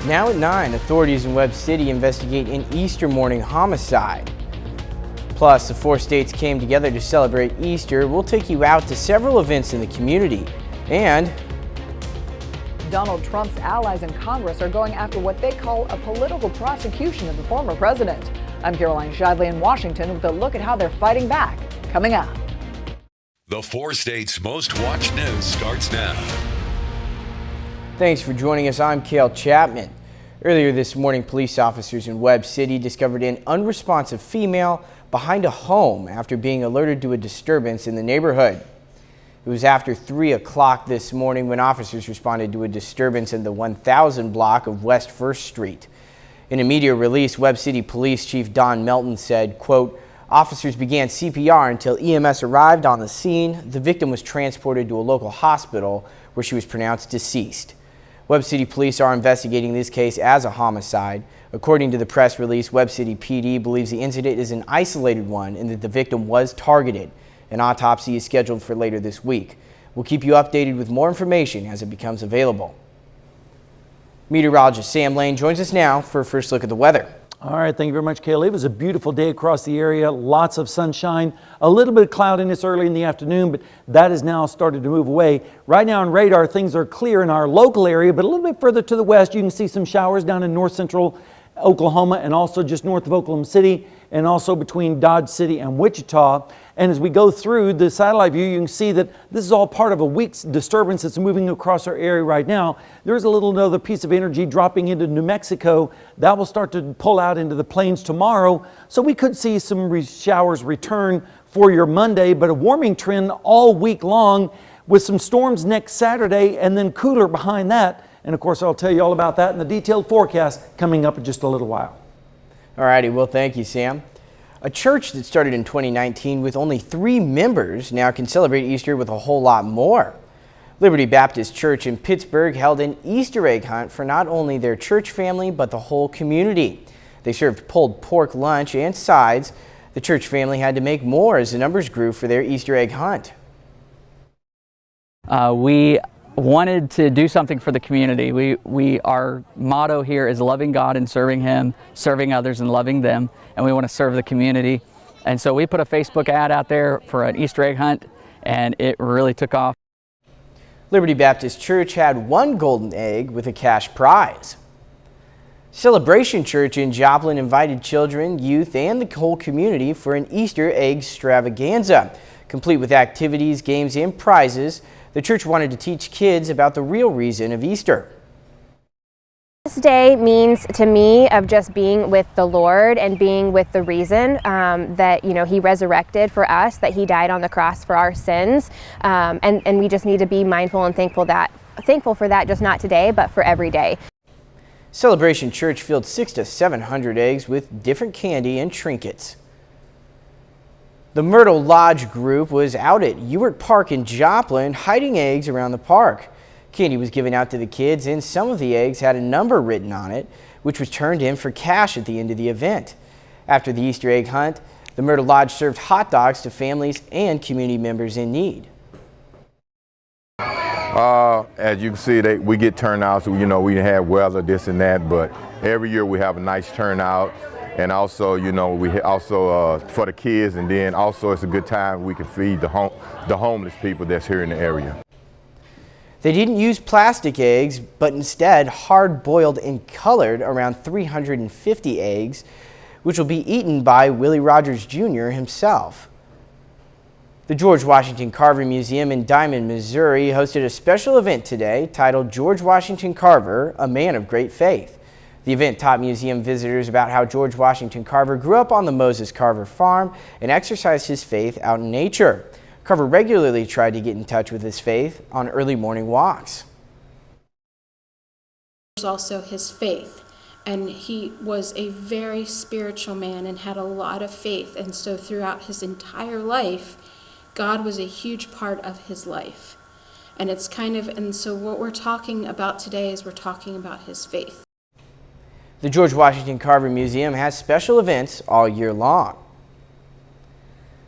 Now at 9, authorities in Webb City investigate an Easter morning homicide. Plus, the 4 states came together to celebrate Easter. We'll take you out to several events in the community. And Donald Trump's allies in Congress are going after what they call a political prosecution of the former president. I'm Caroline Shadley in Washington with a look at how they're fighting back. Coming up. The 4 states' most watched news starts now. Thanks for joining us. I'm Cale Chapman. Earlier this morning, police officers in Webb City discovered an unresponsive female behind a home after being alerted to a disturbance in the neighborhood. It was after 3 o'clock this morning when officers responded to a disturbance in the 1000 block of West 1st Street. In a media release, Webb City Police Chief Don Melton said, quote, "Officers began CPR until EMS arrived on the scene. The victim was transported to a local hospital where she was pronounced deceased." Webb City Police are investigating this case as a homicide. According to the press release, Webb City PD believes the incident is an isolated one and that the victim was targeted. An autopsy is scheduled for later this week. We'll keep you updated with more information as it becomes available. Meteorologist Sam Lane joins us now for a first look at the weather. All right, thank you very much, Kaylee. It was a beautiful day across the area, lots of sunshine, a little bit of cloudiness early in the afternoon, but that has now started to move away. Right now on radar, things are clear in our local area, but a little bit further to the west, you can see some showers down in north central Oklahoma and also just north of Oklahoma City and also between Dodge City and Wichita. And as we go through the satellite view, you can see that this is all part of a week's disturbance that's moving across our area right now. There's another piece of energy dropping into New Mexico that will start to pull out into the plains tomorrow. So we could see some showers return for your Monday, but a warming trend all week long with some storms next Saturday and then cooler behind that. And of course, I'll tell you all about that in the detailed forecast coming up in just a little while. All righty, well, thank you, Sam. A church that started in 2019 with only 3 members now can celebrate Easter with a whole lot more. Liberty Baptist Church in Pittsburgh held an Easter egg hunt for not only their church family, but the whole community. They served pulled pork lunch and sides. The church family had to make more as the numbers grew for their Easter egg hunt. We wanted to do something for the community. Our motto here is loving God and serving Him, serving others and loving them, and we want to serve the community. And so we put a Facebook ad out there for an Easter egg hunt, and it really took off. Liberty Baptist Church had 1 golden egg with a cash prize. Celebration Church in Joplin invited children, youth, and the whole community for an Easter egg extravaganza. Complete with activities, games, and prizes, the church wanted to teach kids about the real reason of Easter. This day means to me of just being with the Lord and being with the reason that He resurrected for us, that He died on the cross for our sins, and we just need to be mindful and thankful for that, just not today, but for every day. Celebration Church filled 600 to 700 eggs with different candy and trinkets. The Myrtle Lodge group was out at Ewart Park in Joplin hiding eggs around the park. Candy was given out to the kids, and some of the eggs had a number written on it, which was turned in for cash at the end of the event. After the Easter egg hunt, the Myrtle Lodge served hot dogs to families and community members in need. As you can see, we get turnouts. We have weather, this and that, but every year we have a nice turnout. And also, we also for the kids, and then also it's a good time we can feed the homeless people that's here in the area. They didn't use plastic eggs, but instead hard-boiled and colored around 350 eggs, which will be eaten by Willie Rogers Jr. himself. The George Washington Carver Museum in Diamond, Missouri hosted a special event today titled George Washington Carver, a Man of Great Faith. The event taught museum visitors about how George Washington Carver grew up on the Moses Carver farm and exercised his faith out in nature. Carver regularly tried to get in touch with his faith on early morning walks. There's also his faith, and he was a very spiritual man and had a lot of faith, and so throughout his entire life, God was a huge part of his life. And so what we're talking about today is we're talking about his faith. The George Washington Carver Museum has special events all year long.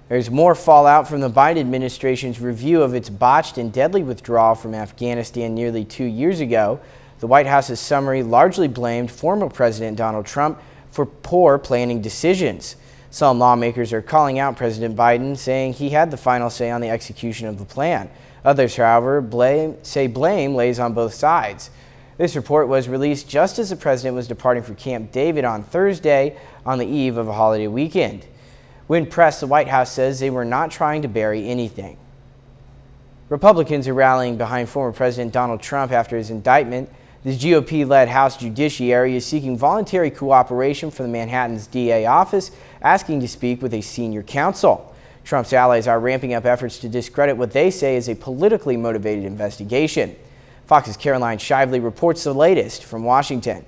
There's more fallout from the Biden administration's review of its botched and deadly withdrawal from Afghanistan nearly 2 years ago. The White House's summary largely blamed former President Donald Trump for poor planning decisions. Some lawmakers are calling out President Biden, saying he had the final say on the execution of the plan. Others, however, blame lays on both sides. This report was released just as the president was departing for Camp David on Thursday on the eve of a holiday weekend. When pressed, the White House says they were not trying to bury anything. Republicans are rallying behind former President Donald Trump after his indictment. The GOP-led House Judiciary is seeking voluntary cooperation from the Manhattan's DA office, asking to speak with a senior counsel. Trump's allies are ramping up efforts to discredit what they say is a politically motivated investigation. Fox's Caroline Shively reports the latest from Washington.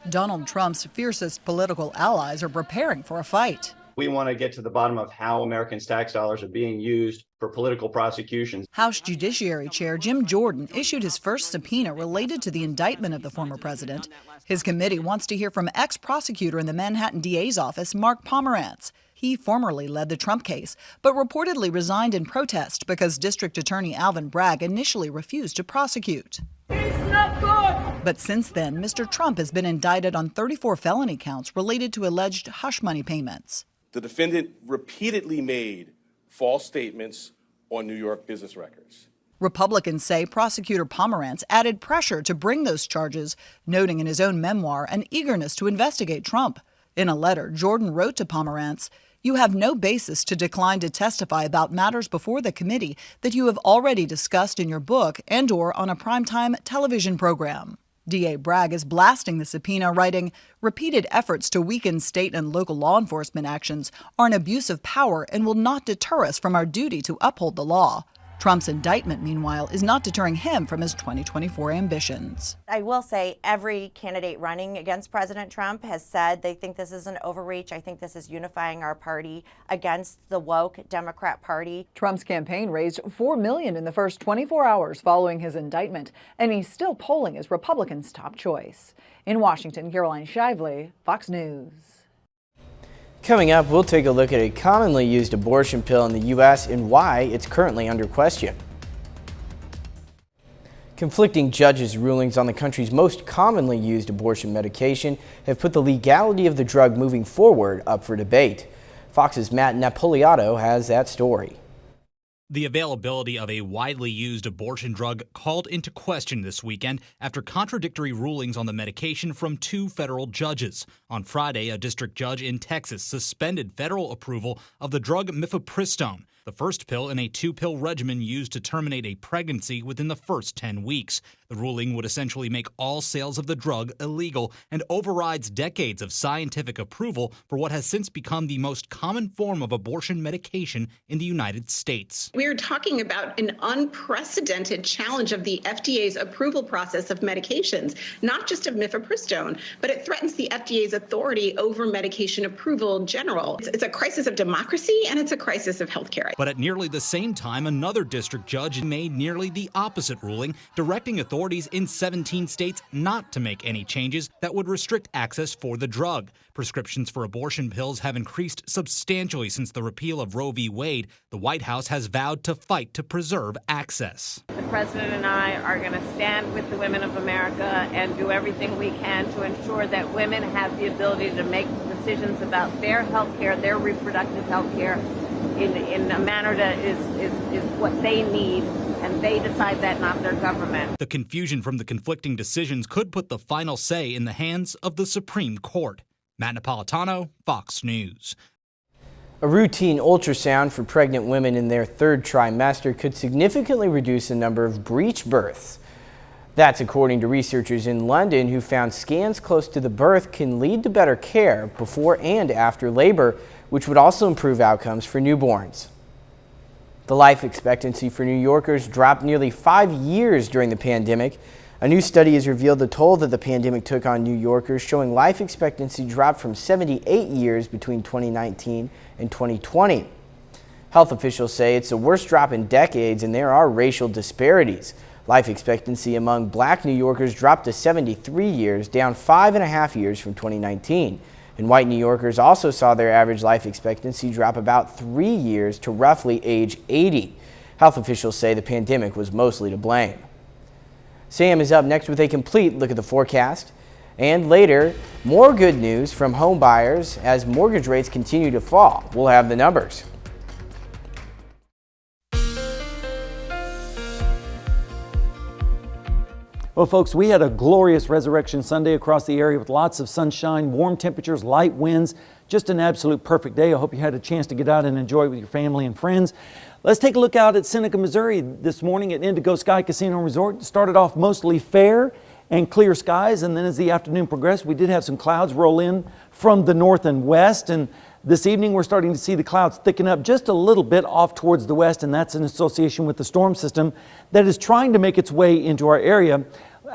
Donald Trump's fiercest political allies are preparing for a fight. We want to get to the bottom of how Americans' tax dollars are being used for political prosecutions. House Judiciary Chair Jim Jordan issued his first subpoena related to the indictment of the former president. His committee wants to hear from ex-prosecutor in the Manhattan DA's office, Mark Pomerantz. He formerly led the Trump case, but reportedly resigned in protest because District Attorney Alvin Bragg initially refused to prosecute. He's not good! But since then, Mr. Trump has been indicted on 34 felony counts related to alleged hush money payments. The defendant repeatedly made false statements on New York business records. Republicans say prosecutor Pomerantz added pressure to bring those charges, noting in his own memoir an eagerness to investigate Trump. In a letter, Jordan wrote to Pomerantz, "You have no basis to decline to testify about matters before the committee that you have already discussed in your book and/or on a primetime television program." DA Bragg is blasting the subpoena, writing, "Repeated efforts to weaken state and local law enforcement actions are an abuse of power and will not deter us from our duty to uphold the law." Trump's indictment, meanwhile, is not deterring him from his 2024 ambitions. I will say every candidate running against President Trump has said they think this is an overreach. I think this is unifying our party against the woke Democrat Party. Trump's campaign raised $4 million in the first 24 hours following his indictment, and he's still polling as Republicans' top choice. In Washington, Caroline Shively, Fox News. Coming up, we'll take a look at a commonly used abortion pill in the U.S. and why it's currently under question. Conflicting judges' rulings on the country's most commonly used abortion medication have put the legality of the drug moving forward up for debate. Fox's Matt Napoliato has that story. The availability of a widely used abortion drug called into question this weekend after contradictory rulings on the medication from two federal judges. On Friday, a district judge in Texas suspended federal approval of the drug mifepristone, the first pill in a two-pill regimen used to terminate a pregnancy within the first 10 weeks. The ruling would essentially make all sales of the drug illegal and overrides decades of scientific approval for what has since become the most common form of abortion medication in the United States. We're talking about an unprecedented challenge of the FDA's approval process of medications, not just of mifepristone, but it threatens the FDA's authority over medication approval in general. It's a crisis of democracy and it's a crisis of healthcare. But at nearly the same time, another district judge made nearly the opposite ruling, directing authorities in 17 states not to make any changes that would restrict access for the drug. Prescriptions for abortion pills have increased substantially since the repeal of Roe v. Wade. The White House has vowed to fight to preserve access. The president and I are going to stand with the women of America and do everything we can to ensure that women have the ability to make decisions about their health care, their reproductive health care, in a manner that is what they need, and they decide that, not their government. The confusion from the conflicting decisions could put the final say in the hands of the Supreme Court. Matt Napolitano, Fox News. A routine ultrasound for pregnant women in their third trimester could significantly reduce the number of breech births. That's according to researchers in London who found scans close to the birth can lead to better care before and after labor, which would also improve outcomes for newborns. The life expectancy for New Yorkers dropped nearly 5 years during the pandemic. A new study has revealed the toll that the pandemic took on New Yorkers, showing life expectancy dropped from 78 years between 2019 and 2020. Health officials say it's the worst drop in decades, and there are racial disparities. Life expectancy among Black New Yorkers dropped to 73 years, down 5.5 years from 2019. And white New Yorkers also saw their average life expectancy drop about 3 years to roughly age 80. Health officials say the pandemic was mostly to blame. Sam is up next with a complete look at the forecast. And later, more good news from home buyers as mortgage rates continue to fall. We'll have the numbers. Well, folks, we had a glorious Resurrection Sunday across the area with lots of sunshine, warm temperatures, light winds, just an absolute perfect day. I hope you had a chance to get out and enjoy it with your family and friends. Let's take a look out at Seneca, Missouri this morning at Indigo Sky Casino and Resort. It started off mostly fair and clear skies, and then as the afternoon progressed, we did have some clouds roll in from the north and west, and this evening we're starting to see the clouds thicken up just a little bit off towards the west, and that's in association with the storm system that is trying to make its way into our area.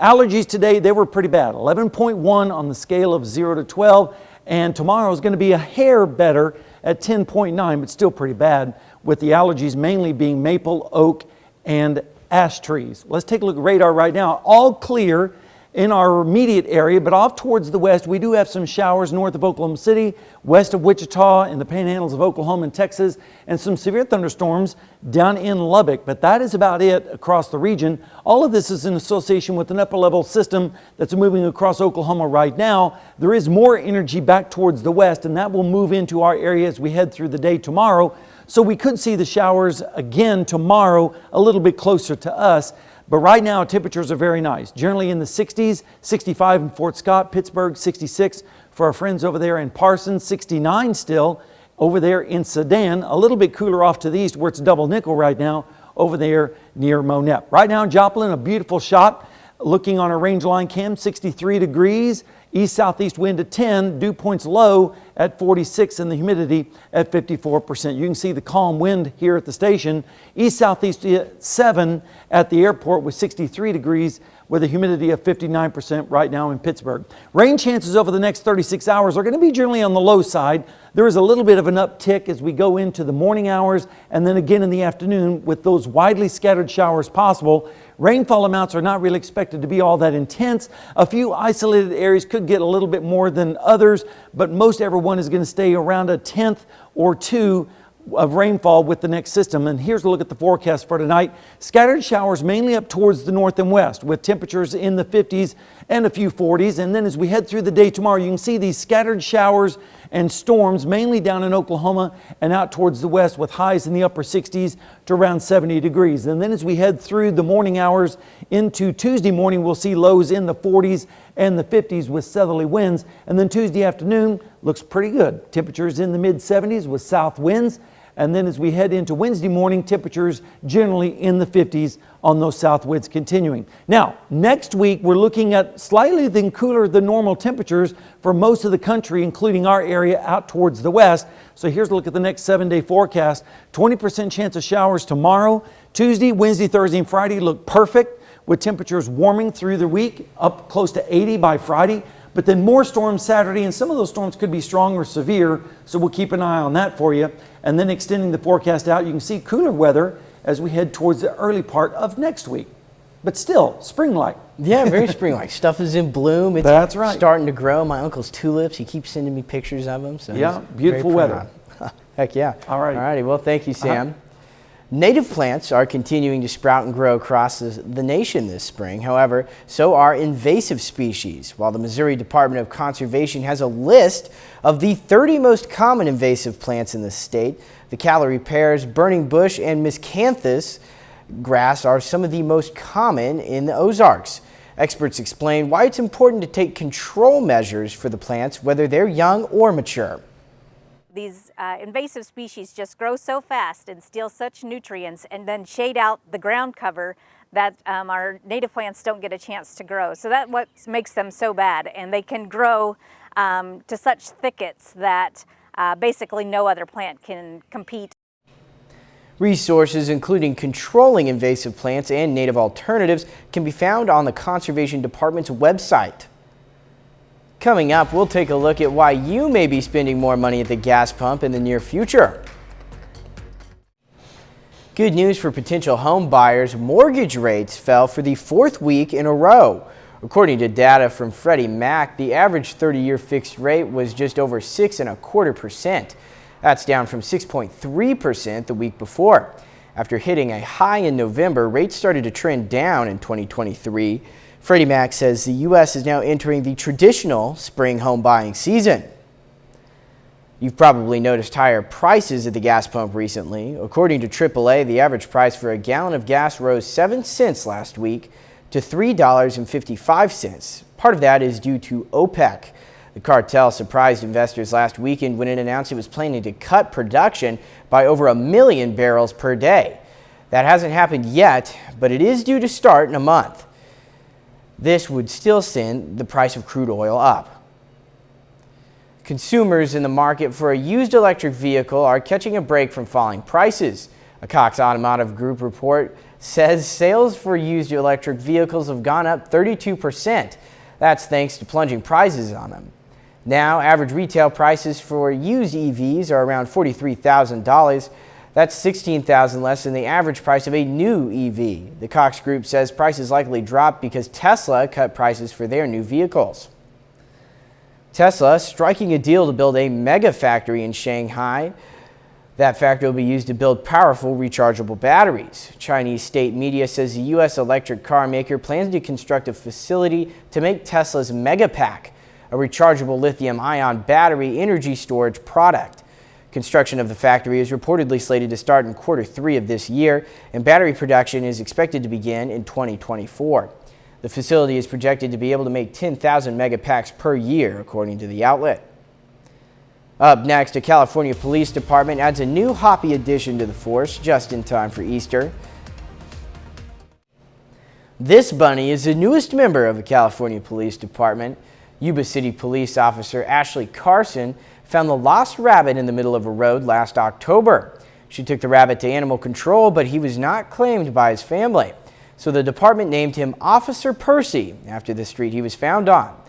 Allergies today, they were pretty bad, 11.1 on the scale of 0 to 12, and tomorrow is going to be a hair better at 10.9, but still pretty bad, with the allergies mainly being maple, oak, and ash trees. Let's take a look at radar right now. All clear in our immediate area, but off towards the west, we do have some showers north of Oklahoma City, west of Wichita, in the panhandles of Oklahoma and Texas, and some severe thunderstorms down in Lubbock. But that is about it across the region. All of this is in association with an upper level system that's moving across Oklahoma right now. There is more energy back towards the west, and that will move into our area as we head through the day tomorrow. So we could see the showers again tomorrow a little bit closer to us. But right now, temperatures are very nice. Generally in the 60s, 65 in Fort Scott, Pittsburgh, 66 for our friends over there in Parsons, 69 still over there in Sedan. A little bit cooler off to the east where it's double nickel right now over there near Monep. Right now in Joplin, a beautiful shot. Looking on our range line cam, 63 degrees, east-southeast wind at 10, dew points low at 46 and the humidity at 54%. You can see the calm wind here at the station. East-southeast at 7 at the airport with 63 degrees with a humidity of 59% right now in Pittsburgh. Rain chances over the next 36 hours are going to be generally on the low side. There is a little bit of an uptick as we go into the morning hours and then again in the afternoon with those widely scattered showers possible. Rainfall amounts are not really expected to be all that intense. A few isolated areas could get a little bit more than others, but most everyone is going to stay around a tenth or two of rainfall with the next system. And here's a look at the forecast for tonight. Scattered showers mainly up towards the north and west with temperatures in the 50s and a few 40s. And then as we head through the day tomorrow, you can see these scattered showers and storms mainly down in Oklahoma and out towards the west with highs in the upper 60s to around 70 degrees. And then as we head through the morning hours into Tuesday morning, we'll see lows in the 40s and the 50s with southerly winds. And then Tuesday afternoon looks pretty good. Temperatures in the mid 70s with south winds. And then as we head into Wednesday morning, temperatures generally in the 50s on those south winds continuing. Now, next week, we're looking at slightly cooler than normal temperatures for most of the country, including our area out towards the west. So here's a look at the next 7-day forecast. 20% chance of showers tomorrow. Tuesday, Wednesday, Thursday, and Friday look perfect with temperatures warming through the week, up close to 80 by Friday. But then more storms Saturday, and some of those storms could be strong or severe, so we'll keep an eye on that for you. And then extending the forecast out, you can see cooler weather as we head towards the early part of next week. But still, spring-like. Yeah, very spring-like. Stuff is in bloom. It's That's right. starting to grow. My uncle's tulips, he keeps sending me pictures of them. So yeah, beautiful weather. Heck yeah. All right. All righty. Well, thank you, Sam. Native plants are continuing to sprout and grow across the nation this spring. However, so are invasive species. While the Missouri Department of Conservation has a list of the 30 most common invasive plants in the state, the Callery pears, burning bush, and miscanthus grass are some of the most common in the Ozarks. Experts explain why it's important to take control measures for the plants, whether they're young or mature. These invasive species just grow so fast and steal such nutrients and then shade out the ground cover that our native plants don't get a chance to grow. So that's what makes them so bad, and they can grow to such thickets that basically no other plant can compete. Resources including controlling invasive plants and native alternatives can be found on the Conservation Department's website. Coming up, we'll take a look at why you may be spending more money at the gas pump in the near future. Good news for potential home buyers, mortgage rates fell for the 4th week in a row. According to data from Freddie Mac, the average 30-year fixed rate was just over 6.25%. That's down from 6.3% the week before. After hitting a high in November, rates started to trend down in 2023. Freddie Mac says the U.S. is now entering the traditional spring home buying season. You've probably noticed higher prices at the gas pump recently. According to AAA, the average price for a gallon of gas rose 7 cents last week to $3.55. Part of that is due to OPEC. The cartel surprised investors last weekend when it announced it was planning to cut production by over 1 million barrels per day. That hasn't happened yet, but it is due to start in a month. This would still send the price of crude oil up. Consumers in the market for a used electric vehicle are catching a break from falling prices. A Cox Automotive Group report says sales for used electric vehicles have gone up 32%. That's thanks to plunging prices on them. Now, average retail prices for used EVs are around $43,000. That's $16,000 less than the average price of a new EV. The Cox Group says prices likely dropped because Tesla cut prices for their new vehicles. Tesla striking a deal to build a mega factory in Shanghai. That factory will be used to build powerful rechargeable batteries. Chinese state media says the U.S. electric car maker plans to construct a facility to make Tesla's Megapack, a rechargeable lithium-ion battery energy storage product. Construction of the factory is reportedly slated to start in Q3 of this year, and battery production is expected to begin in 2024. The facility is projected to be able to make 10,000 Megapacks per year, according to the outlet. Up next, a California Police Department adds a new Hoppy addition to the force just in time for Easter. This bunny is the newest member of the California Police Department. Yuba City Police Officer Ashley Carson found the lost rabbit in the middle of a road last October. She took the rabbit to animal control, but he was not claimed by his family. So the department named him Officer Percy after the street he was found on.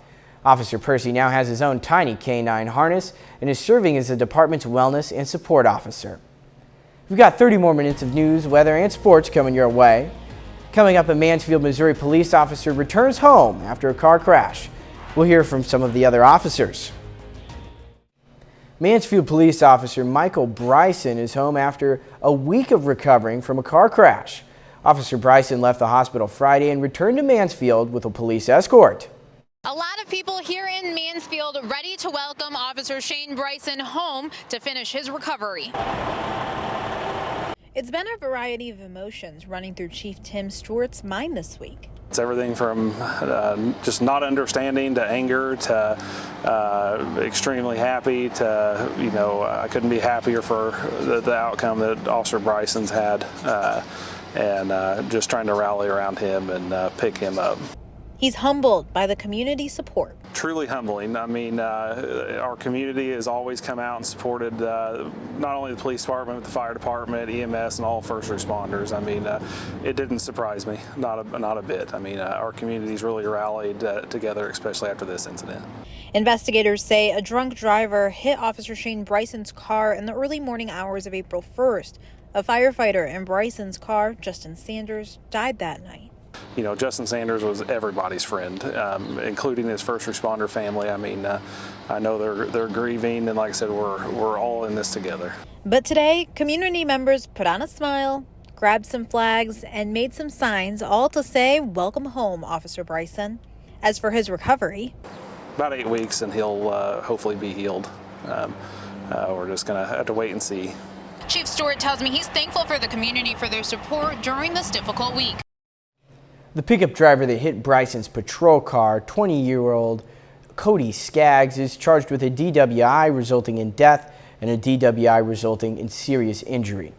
Officer Percy now has his own tiny canine harness and is serving as the department's wellness and support officer. We've got 30 more minutes of news, weather, and sports coming your way. Coming up, a Mansfield, Missouri police officer returns home after a car crash. We'll hear from some of the other officers. Mansfield police officer Michael Bryson is home after a week of recovering from a car crash. Officer Bryson left the hospital Friday and returned to Mansfield with a police escort. A lot of people here in Mansfield ready to welcome Officer Shane Bryson home to finish his recovery. It's been a variety of emotions running through Chief Tim Stewart's mind this week. It's everything from just not understanding to anger to extremely happy to, I couldn't be happier for the outcome that Officer Bryson's had. And just trying to rally around him and pick him up. He's humbled by the community support. Truly humbling. I mean, our community has always come out and supported not only the police department, but the fire department, EMS, and all first responders. I mean, it didn't surprise me, not a bit. I mean, our community's really rallied together, especially after this incident. Investigators say a drunk driver hit Officer Shane Bryson's car in the early morning hours of April 1st. A firefighter in Bryson's car, Justin Sanders, died that night. Justin Sanders was everybody's friend, including his first responder family. I mean, I know they're grieving, and like I said, we're all in this together. But today, community members put on a smile, grabbed some flags, and made some signs, all to say, "Welcome home, Officer Bryson." As for his recovery, about 8 weeks, and he'll hopefully be healed. We're just gonna have to wait and see. Chief Stewart tells me he's thankful for the community for their support during this difficult week. The pickup driver that hit Bryson's patrol car, 20-year-old Cody Skaggs, is charged with a DWI resulting in death and a DWI resulting in serious injury.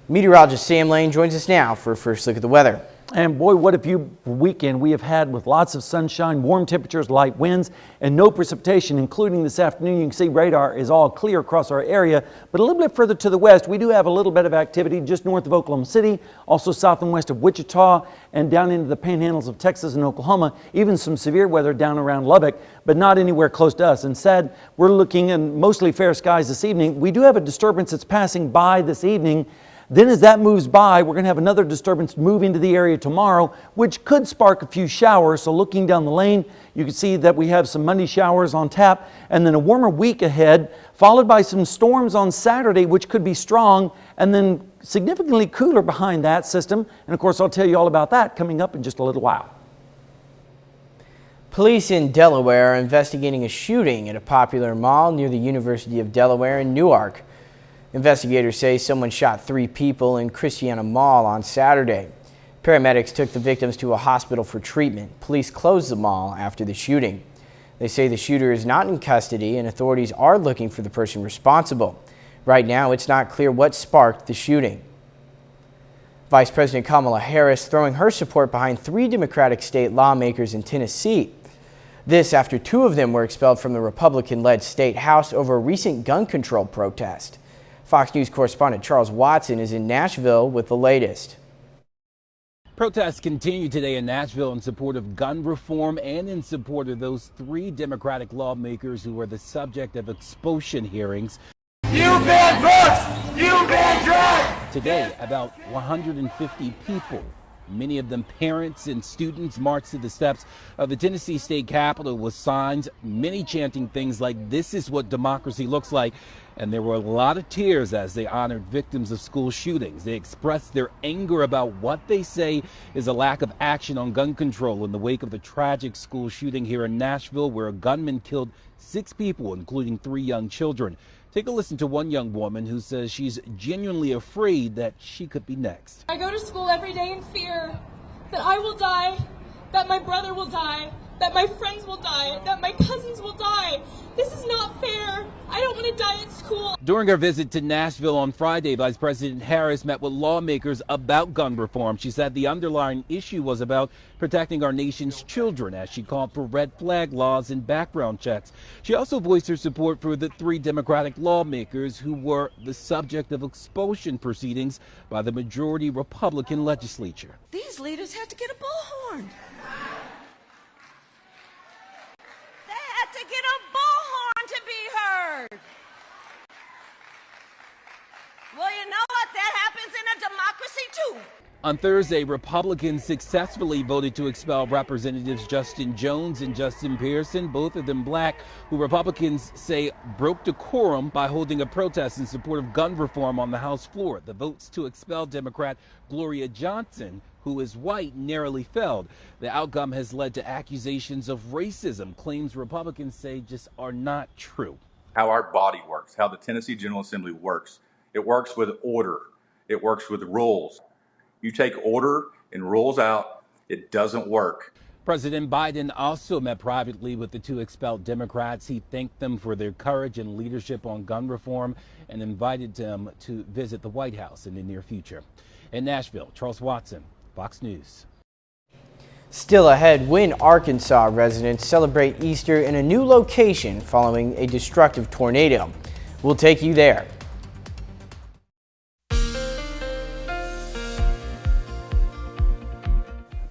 Meteorologist Sam Lane joins us now for a first look at the weather. And boy, what a weekend we have had with lots of sunshine, warm temperatures, light winds, and no precipitation, including this afternoon. You can see radar is all clear across our area, but a little bit further to the west, we do have a little bit of activity just north of Oklahoma City, also south and west of Wichita, and down into the panhandles of Texas and Oklahoma, even some severe weather down around Lubbock, but not anywhere close to us. Instead, we're looking in mostly fair skies this evening. We do have a disturbance that's passing by this evening. Then as that moves by, we're going to have another disturbance move into the area tomorrow, which could spark a few showers. So looking down the lane, you can see that we have some Monday showers on tap, and then a warmer week ahead, followed by some storms on Saturday, which could be strong, and then significantly cooler behind that system. And of course, I'll tell you all about that coming up in just a little while. Police in Delaware are investigating a shooting at a popular mall near the University of Delaware in Newark. Investigators say someone shot 3 people in Christiana Mall on Saturday. Paramedics took the victims to a hospital for treatment. Police closed the mall after the shooting. They say the shooter is not in custody and authorities are looking for the person responsible. Right now, it's not clear what sparked the shooting. Vice President Kamala Harris throwing her support behind 3 Democratic state lawmakers in Tennessee. This after 2 of them were expelled from the Republican-led state House over a recent gun control protest. Fox News correspondent Charles Watson is in Nashville with the latest. Protests continue today in Nashville in support of gun reform and in support of those 3 Democratic lawmakers who were the subject of expulsion hearings. You ban books! You ban drugs! Today, about 150 people, many of them parents and students, marched to the steps of the Tennessee State Capitol with signs, many chanting things like, "This is what democracy looks like." And there were a lot of tears as they honored victims of school shootings. They expressed their anger about what they say is a lack of action on gun control in the wake of the tragic school shooting here in Nashville, where a gunman killed 6 people, including 3 young children. Take a listen to one young woman who says she's genuinely afraid that she could be next. I go to school every day in fear that I will die, that my brother will die, that my friends will die, that my cousins will die. This is not fair. I don't want to die at school. During her visit to Nashville on Friday, Vice President Harris met with lawmakers about gun reform. She said the underlying issue was about protecting our nation's children, as she called for red flag laws and background checks. She also voiced her support for the 3 Democratic lawmakers who were the subject of expulsion proceedings by the majority Republican legislature. These leaders had to get a bullhorn. They had to get a bullhorn to be heard. Well, you know what? That happens in a democracy, too. On Thursday, Republicans successfully voted to expel Representatives Justin Jones and Justin Pearson, both of them black, who Republicans say broke decorum by holding a protest in support of gun reform on the House floor. The votes to expel Democrat Gloria Johnson, who is white, narrowly failed. The outcome has led to accusations of racism, claims Republicans say just are not true. How our body works, how the Tennessee General Assembly works. It works with order. It works with rules. You take order and rules out, it doesn't work. President Biden also met privately with the 2 expelled Democrats. He thanked them for their courage and leadership on gun reform and invited them to visit the White House in the near future. In Nashville, Charles Watson, Fox News. Still ahead, when Arkansas residents celebrate Easter in a new location following a destructive tornado. We'll take you there.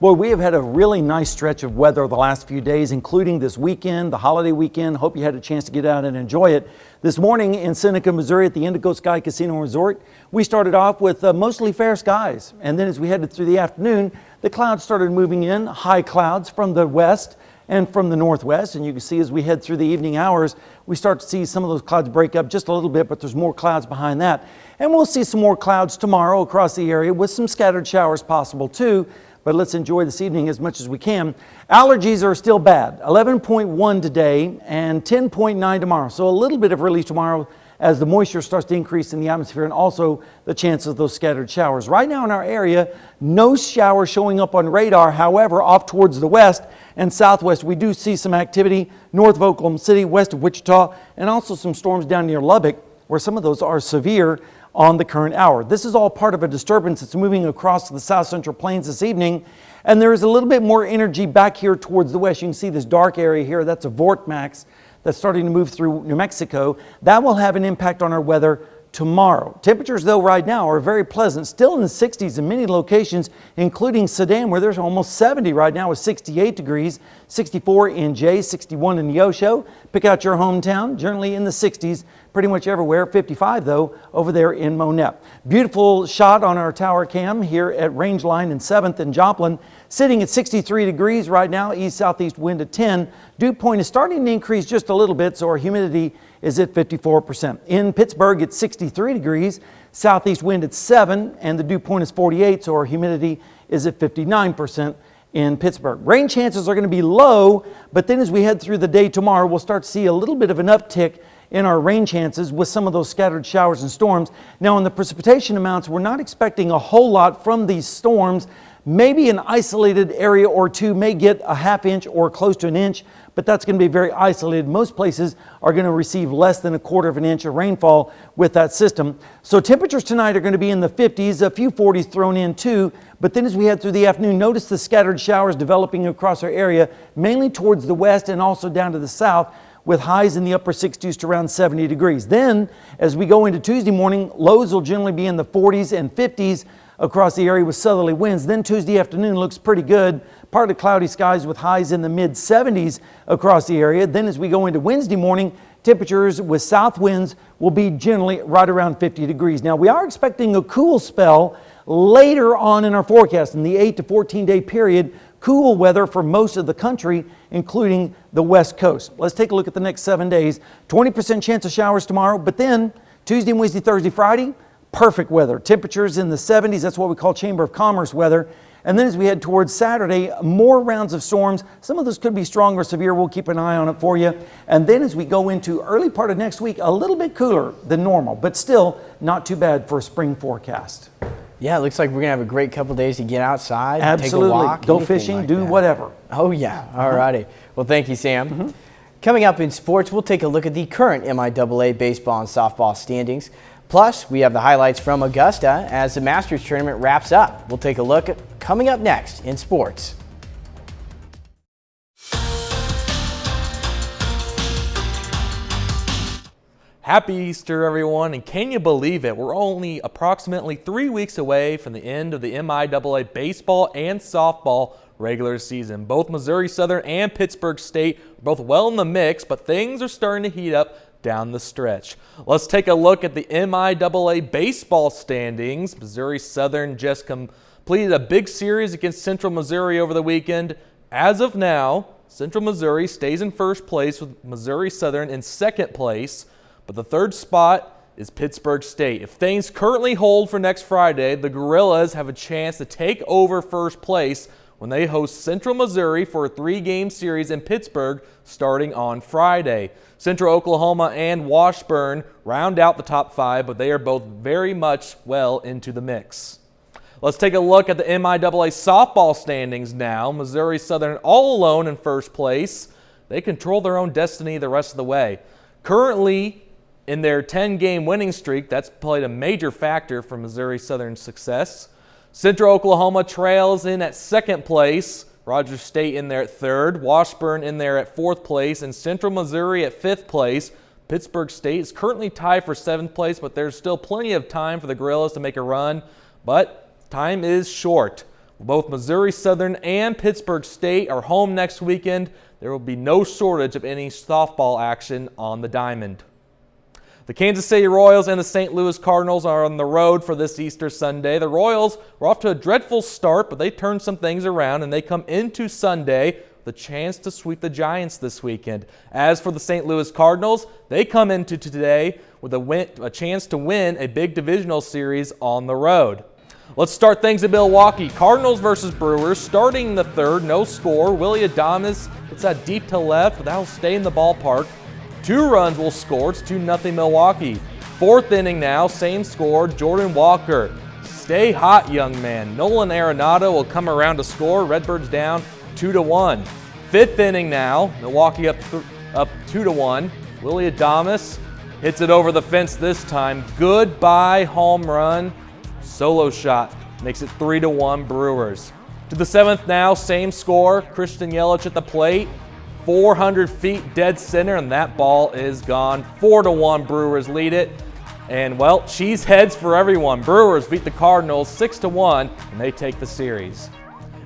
Boy, we have had a really nice stretch of weather the last few days, including this weekend, the holiday weekend. Hope you had a chance to get out and enjoy it. This morning in Seneca, Missouri at the Indigo Sky Casino Resort, we started off with mostly fair skies. And then as we headed through the afternoon, the clouds started moving in, high clouds from the west and from the northwest. And you can see as we head through the evening hours, we start to see some of those clouds break up just a little bit, but there's more clouds behind that. And we'll see some more clouds tomorrow across the area with some scattered showers possible too. But let's enjoy this evening as much as we can. Allergies are still bad. 11.1 today and 10.9 tomorrow. So a little bit of relief tomorrow as the moisture starts to increase in the atmosphere and also the chance of those scattered showers. Right now in our area, no showers showing up on radar. However, off towards the west and southwest, we do see some activity north of Oklahoma City, west of Wichita, and also some storms down near Lubbock, where some of those are severe on the current hour. This is all part of a disturbance that's moving across the south central plains this evening, and there is a little bit more energy back here towards the west. You can see this dark area here, that's a vortex that's starting to move through New Mexico. That will have an impact on our weather tomorrow. Temperatures though right now are very pleasant, still in the 60s in many locations, including Sedan, where there's almost 70 right now with 68 degrees, 64 in Jay, 61 in Neosho. Pick out your hometown, generally in the 60s, pretty much everywhere. 55 though over there in Monette. Beautiful shot on our tower cam here at Rangeline and 7th and Joplin. Sitting at 63 degrees right now, east-southeast wind at 10. Dew point is starting to increase just a little bit, so our humidity is at 54%. In Pittsburgh, it's 63 degrees, southeast wind at 7, and the dew point is 48, so our humidity is at 59% in Pittsburgh. Rain chances are going to be low, but then as we head through the day tomorrow, we'll start to see a little bit of an uptick in our rain chances with some of those scattered showers and storms. Now, in the precipitation amounts, we're not expecting a whole lot from these storms. Maybe an isolated area or two may get a half inch or close to an inch, but that's going to be very isolated. Most places are going to receive less than a quarter of an inch of rainfall with that system. So temperatures tonight are going to be in the 50s, a few 40s thrown in too. But then as we head through the afternoon, notice the scattered showers developing across our area, mainly towards the west and also down to the south, with highs in the upper 60s to around 70 degrees. Then, as we go into Tuesday morning, lows will generally be in the 40s and 50s across the area with southerly winds. Then Tuesday afternoon looks pretty good. Partly cloudy skies with highs in the mid 70s across the area. Then as we go into Wednesday morning, temperatures with south winds will be generally right around 50 degrees. Now we are expecting a cool spell later on in our forecast in the 8 to 14 day period. Cool weather for most of the country, including the west coast. Let's take a look at the next 7 days. 20% chance of showers tomorrow, but then Tuesday, Wednesday, Thursday, Friday, perfect weather. Temperatures in the 70s, that's what we call Chamber of Commerce weather. And then as we head towards Saturday, more rounds of storms. Some of those could be strong or severe. We'll keep an eye on it for you. And then as we go into early part of next week, a little bit cooler than normal, but still not too bad for a spring forecast. Yeah, it looks like we're going to have a great couple days to get outside, absolutely. Take a walk. Go fishing, like do that. whatever. Oh, yeah. All righty. Well, thank you, Sam. Coming up in sports, we'll take a look at the current MIAA baseball and softball standings. Plus, we have the highlights from Augusta as the Masters tournament wraps up. We'll take a look at coming up next in sports. Happy Easter, everyone, and can you believe it? We're only approximately 3 weeks away from the end of the MIAA baseball and softball regular season. Both Missouri Southern and Pittsburgh State are both well in the mix, but things are starting to heat up down the stretch. Let's take a look at the MIAA baseball standings. Missouri Southern just completed a big series against Central Missouri over the weekend. As of now, Central Missouri stays in first place with Missouri Southern in second place. But the third spot is Pittsburgh State. If things currently hold for next Friday, the Gorillas have a chance to take over first place when they host Central Missouri for a 3-game series in Pittsburgh starting on Friday. Central Oklahoma and Washburn round out the top 5, but they are both very much well into the mix. Let's take a look at the MIAA softball standings now. Missouri Southern all alone in first place. They control their own destiny the rest of the way. Currently, in their 10-game winning streak, that's played a major factor for Missouri Southern's success. Central Oklahoma trails in at second place. Rogers State in there at third. Washburn in there at fourth place. And Central Missouri at fifth place. Pittsburgh State is currently tied for seventh place, but there's still plenty of time for the Gorillas to make a run. But time is short. Both Missouri Southern and Pittsburgh State are home next weekend. There will be no shortage of any softball action on the diamond. The Kansas City Royals and the St. Louis Cardinals are on the road for this Easter Sunday. The Royals were off to a dreadful start, but they turned some things around and they come into Sunday with a chance to sweep the Giants this weekend. As for the St. Louis Cardinals, they come into today with a chance to win a big divisional series on the road. Let's start things in Milwaukee. Cardinals versus Brewers. Starting the third, no score. Willie Adames hits that deep to left, but that'll stay in the ballpark. 2 runs will score. It's 2-0 Milwaukee. Fourth inning now, same score. Jordan Walker. Stay hot, young man. Nolan Arenado will come around to score. Redbirds down 2-1. Fifth inning now. Milwaukee up 2-1. Willie Adames hits it over the fence this time. Goodbye home run. Solo shot makes it 3-1 Brewers. To the seventh now, same score. Christian Yelich at the plate. 400 feet dead center, and that ball is gone. 4-1 Brewers lead it. And, well, cheese heads for everyone. Brewers beat the Cardinals 6-1, and they take the series.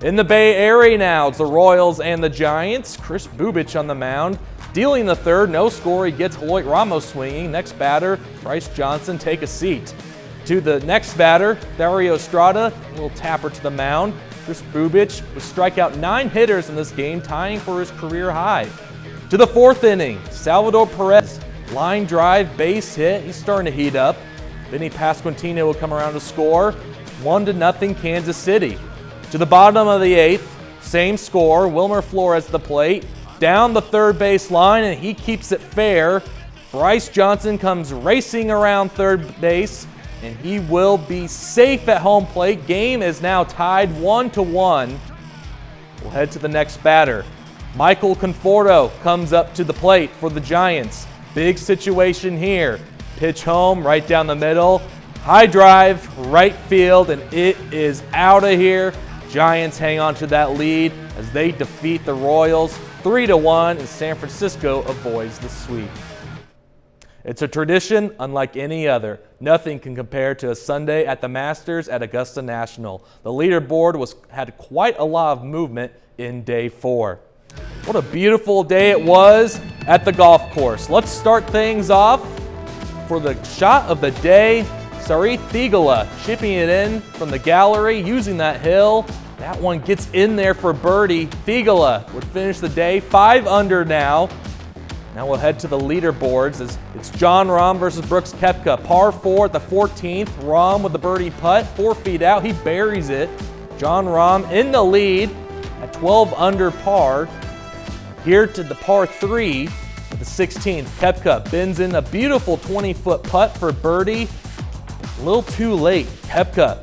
In the Bay Area now, it's the Royals and the Giants. Chris Bubich on the mound. Dealing the third, no score, he gets Hoyt Ramos swinging. Next batter, Bryce Johnson, take a seat. To the next batter, Dario Estrada, a little tapper to the mound. Chris Bubich would strike out 9 hitters in this game, tying for his career high. To the 4th inning, Salvador Perez, line drive, base hit, he's starting to heat up. Vinny Pasquantino will come around to score, 1-0 Kansas City. To the bottom of the 8th, same score, Wilmer Flores at the plate, down the third base line, and he keeps it fair. Bryce Johnson comes racing around third base, and he will be safe at home plate. Game is now tied 1-1. We'll head to the next batter. Michael Conforto comes up to the plate for the Giants. Big situation here. Pitch home, right down the middle. High drive, right field, and it is out of here. Giants hang on to that lead as they defeat the Royals 3-1, and San Francisco avoids the sweep. It's a tradition unlike any other. Nothing can compare to a Sunday at the Masters at Augusta National. The leaderboard had quite a lot of movement in day 4. What a beautiful day it was at the golf course. Let's start things off for the shot of the day. Sari Thigala chipping it in from the gallery, using that hill. That one gets in there for birdie. Thigala would finish the day 5 under now. Now we'll head to the leaderboards as it's John Rahm versus Brooks Koepka. Par 4 at the 14th. Rahm with the birdie putt, 4 feet out. He buries it. John Rahm in the lead at 12 under par. Here to the par 3 at the 16th. Koepka bends in a beautiful 20-foot putt for birdie. A little too late. Koepka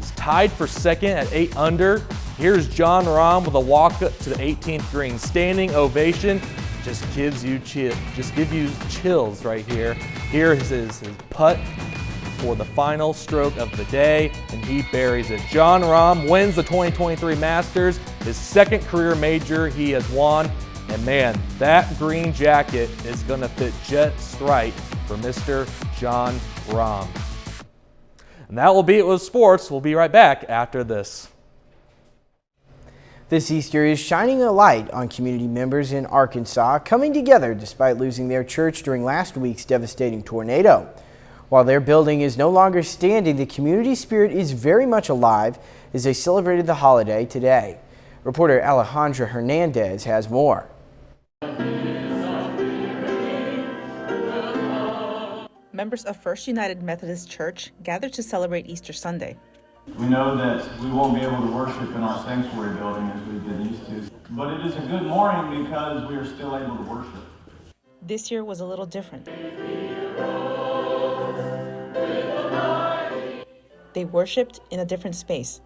is tied for second at 8 under. Here's John Rahm with a walk up to the 18th green. Standing ovation. Just gives you chills right here. Here is his putt for the final stroke of the day, and he buries it. John Rahm wins the 2023 Masters, his 2nd career major he has won, and man, that green jacket is gonna fit just right for Mr. John Rahm. And that will be it with sports. We'll be right back after this. This Easter is shining a light on community members in Arkansas coming together despite losing their church during last week's devastating tornado. While their building is no longer standing, the community spirit is very much alive as they celebrated the holiday today. Reporter Alejandra Hernandez has more. Members of First United Methodist Church gathered to celebrate Easter Sunday. We know that we won't be able to worship in our sanctuary building as we've been used to, but it is a good morning because we are still able to worship. This year was a little different. They worshiped in a different space.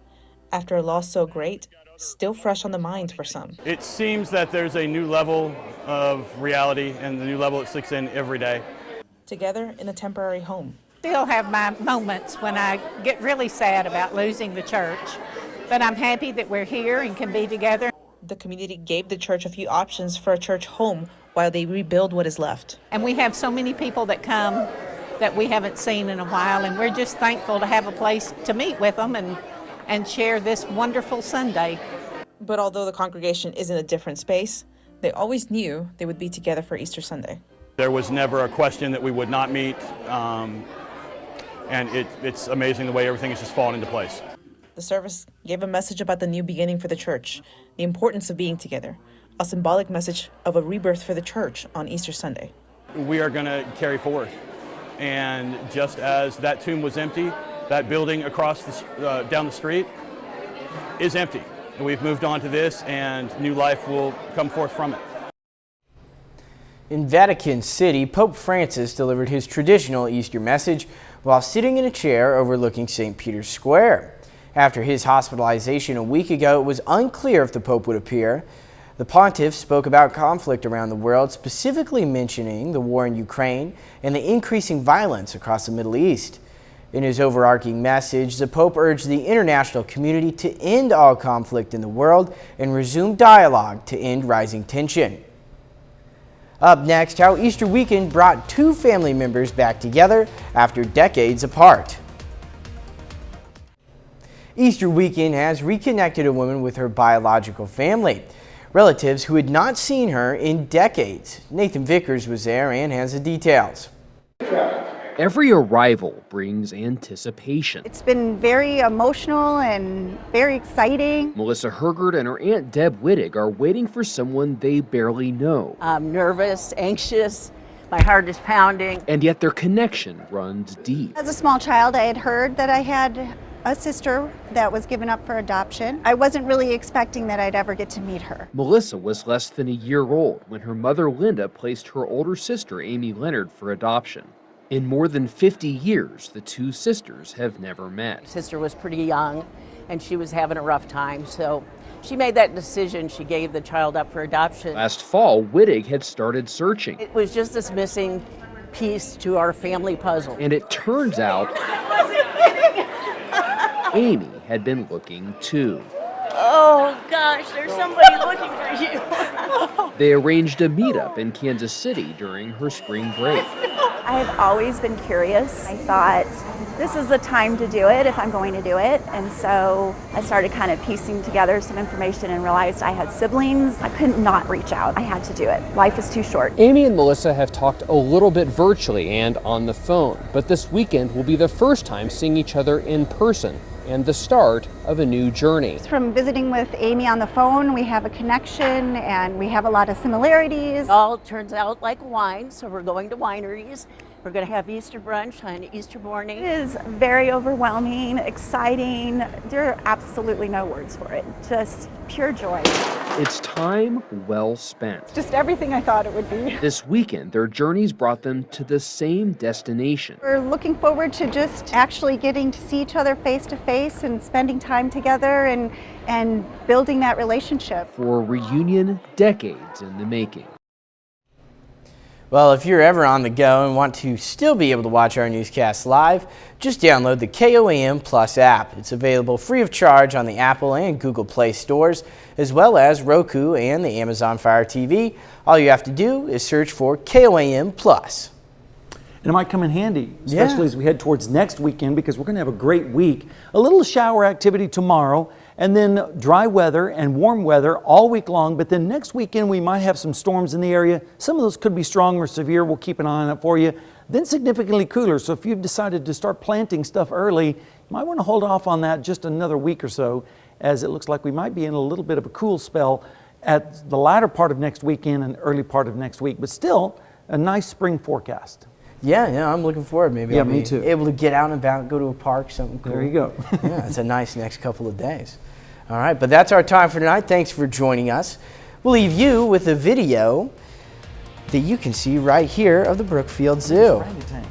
After a loss so great, still fresh on the mind for some. It seems that there's a new level of reality and the new level that sinks in every day. Together in a temporary home. Still have my moments when I get really sad about losing the church, but I'm happy that we're here and can be together. The community gave the church a few options for a church home while they rebuild what is left. And we have so many people that come that we haven't seen in a while, and we're just thankful to have a place to meet with them and share this wonderful Sunday. But although the congregation is in a different space, they always knew they would be together for Easter Sunday. There was never a question that we would not meet, and it's amazing the way everything has just fallen into place. The service gave a message about the new beginning for the church, the importance of being together, a symbolic message of a rebirth for the church on Easter Sunday. We are going to carry forth, and just as that tomb was empty, that building across down the street is empty. And we've moved on to this, and new life will come forth from it. In Vatican City, Pope Francis delivered his traditional Easter message while sitting in a chair overlooking St. Peter's Square. After his hospitalization a week ago, it was unclear if the Pope would appear. The pontiff spoke about conflict around the world, specifically mentioning the war in Ukraine and the increasing violence across the Middle East. In his overarching message, the Pope urged the international community to end all conflict in the world and resume dialogue to end rising tension. Up next, how Easter weekend brought 2 family members back together after decades apart. Easter weekend has reconnected a woman with her biological family, relatives who had not seen her in decades. Nathan Vickers was there and has the details. Every arrival brings anticipation. It's been very emotional and very exciting. Melissa Hergert and her Aunt Deb Wittig are waiting for someone they barely know. I'm nervous, anxious, my heart is pounding. And yet their connection runs deep. As a small child, I had heard that I had a sister that was given up for adoption. I wasn't really expecting that I'd ever get to meet her. Melissa was less than a year old when her mother Linda placed her older sister Amy Leonard for adoption. In more than 50 years, the two sisters have never met. Sister was pretty young and she was having a rough time, so she made that decision. She gave the child up for adoption. Last fall, Wittig had started searching. It was just this missing piece to our family puzzle. And it turns out Amy had been looking too. Oh gosh, there's somebody looking for you. They arranged a meetup in Kansas City during her spring break. I've always been curious. I thought this is the time to do it if I'm going to do it. And so I started kind of piecing together some information and realized I had siblings. I couldn't not reach out. I had to do it. Life is too short. Amy and Melissa have talked a little bit virtually and on the phone, but this weekend will be the first time seeing each other in person and the start of a new journey. From visiting with Amy on the phone, we have a connection and we have a lot of similarities. It all turns out like wine, so we're going to wineries. We're going to have Easter brunch on Easter morning. It is very overwhelming, exciting. There are absolutely no words for it. Just pure joy. It's time well spent. Just everything I thought it would be. This weekend, their journeys brought them to the same destination. We're looking forward to just actually getting to see each other face to face and spending time together and building that relationship. For a reunion decades in the making. Well, if you're ever on the go and want to still be able to watch our newscast live, just download the KOAM Plus app. It's available free of charge on the Apple and Google Play stores, as well as Roku and the Amazon Fire TV. All you have to do is search for KOAM Plus. And it might come in handy, especially as we head towards next weekend, because we're going to have a great week. A little shower activity tomorrow, and then dry weather and warm weather all week long. But then next weekend, we might have some storms in the area. Some of those could be strong or severe. We'll keep an eye on it for you. Then significantly cooler. So if you've decided to start planting stuff early, you might want to hold off on that just another week or so, as it looks like we might be in a little bit of a cool spell at the latter part of next weekend and early part of next week. But still, a nice spring forecast. Yeah, I'm looking forward. Maybe Yeah, I'll me be too. able to get out and about, go to a park, something cool. There you go. Yeah, it's a nice next couple of days. All right, but that's our time for tonight. Thanks for joining us. We'll leave you with a video that you can see right here of the Brookfield Zoo. Orangutan.